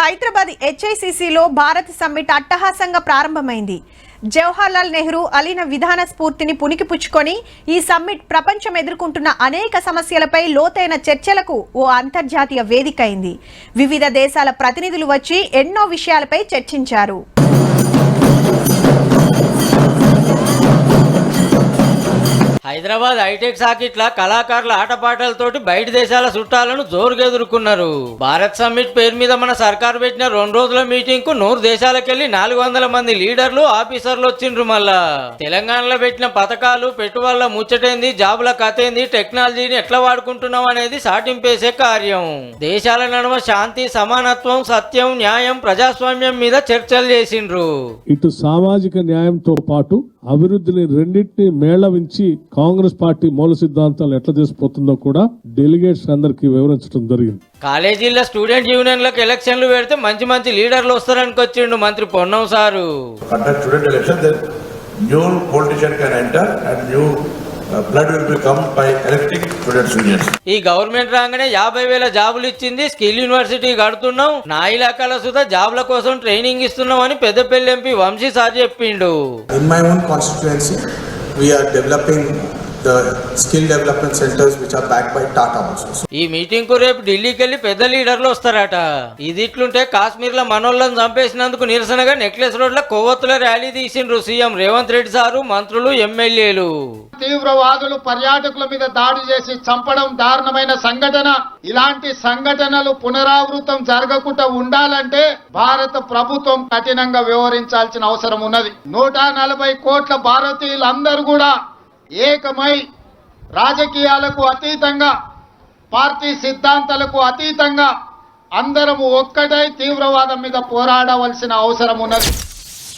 Hyderabad హెచ్ఐసిసిలో Bharat summit అట్టహాసంగా ప్రారంభమైంది. జవహర్లాల్ నెహ్రూ అలీన విధాన స్ఫూర్తిని పుణికిపుచ్చుకొని ఈ సమ్మిట్ ప్రపంచం ఎదుర్కొంటున్న అనేక సమస్యలపై లోతైన చర్చలకు ఓ అంతర్జాతీయ వేదిక అయింది. వివిధ దేశాల ప్రతినిధులు వచ్చి ఎన్నో విషయాలపై చర్చించారు. హైదరాబాద్ హైటెక్ సాకిట్ల కళాకారుల ఆటపాటలతోటి బయట దేశాల చుట్టాలను జోరుగా ఎదుర్కొన్నారు. భారత్ సమ్మిట్ పేరు మీద మన సర్కారు పెట్టిన 2 రోజుల మీటింగ్ కు 100 దేశాలకెళ్లి 400 మంది లీడర్లు ఆఫీసర్లు వచ్చిండ్రు. మళ్ళా తెలంగాణలో పెట్టిన పథకాలు పెట్టుబడుల ముచ్చటేంది, జాబుల కథేంది, టెక్నాలజీని ఎట్లా వాడుకుంటున్నాం అనేది సాటింపేసే కార్యం. దేశాల నడుమ శాంతి, సమానత్వం, సత్యం, న్యాయం, ప్రజాస్వామ్యం మీద చర్చలు చేసిండ్రు. ఇటు సామాజిక న్యాయంతో పాటు అభివృద్ధిని రెండింటినీ మేళవించి కాంగ్రెస్ పార్టీ మూల సిద్ధాంతాలు ఎట్లా చేసిపోతుందో కూడా డెలిగేట్స్ అందరికి వివరించడం జరిగింది. కాలేజీల్లో స్టూడెంట్ యూనియన్లకు ఎలక్షన్లు పెడితే మంచి మంచి లీడర్లు వస్తారనుకొచ్చిండు మంత్రి పొన్నం సారు. ఈ గవర్నమెంట్ రాగానే 50,000 జాబులు ఇచ్చింది. స్కిల్ యూనివర్సిటీ కడుతున్నాం, నా ఇలాకాల సుధా జాబుల కోసం ట్రైనింగ్ ఇస్తున్నాం అని పెద్దపల్లి ఎంపీ వంశీ సార్ చెప్పిండు. In my own constituency, we are developing the skill development centers which are backed by Tata also. ఈ మీటింగ్ కు రేపు ఢిల్లీకి వెళ్లి పెద్ద లీడర్లు వస్తారట. ఇది ఇట్లుంటే కాశ్మీర్ లో మనోళ్ళని చంపేసినందుకు నిరసనగా నెక్లెస్ రోడ్ లో కొవ్వొత్తుల ర్యాలీ తీసిండ్రు సీఎం రేవంత్ రెడ్డి సారు, మంత్రులు, ఎమ్మెల్యేలు. తీవ్రవాదులు పర్యాటకుల మీద దాడి చేసి చంపడం దారుణమైన సంఘటన. ఇలాంటి సంఘటనలు పునరావృతం జరగకుండా ఉండాలంటే భారత ప్రభుత్వం కఠినంగా వ్యవహరించాల్సిన అవసరం ఉన్నది. 140 కోట్ల భారతీయులందరూ కూడా ఏకమై రాజకీయాలకు అతీతంగా, పార్టీ సిద్ధాంతాలకు అతీతంగా అందరము ఒక్కటై తీవ్రవాదం మీద పోరాడవలసిన అవసరం ఉన్నది.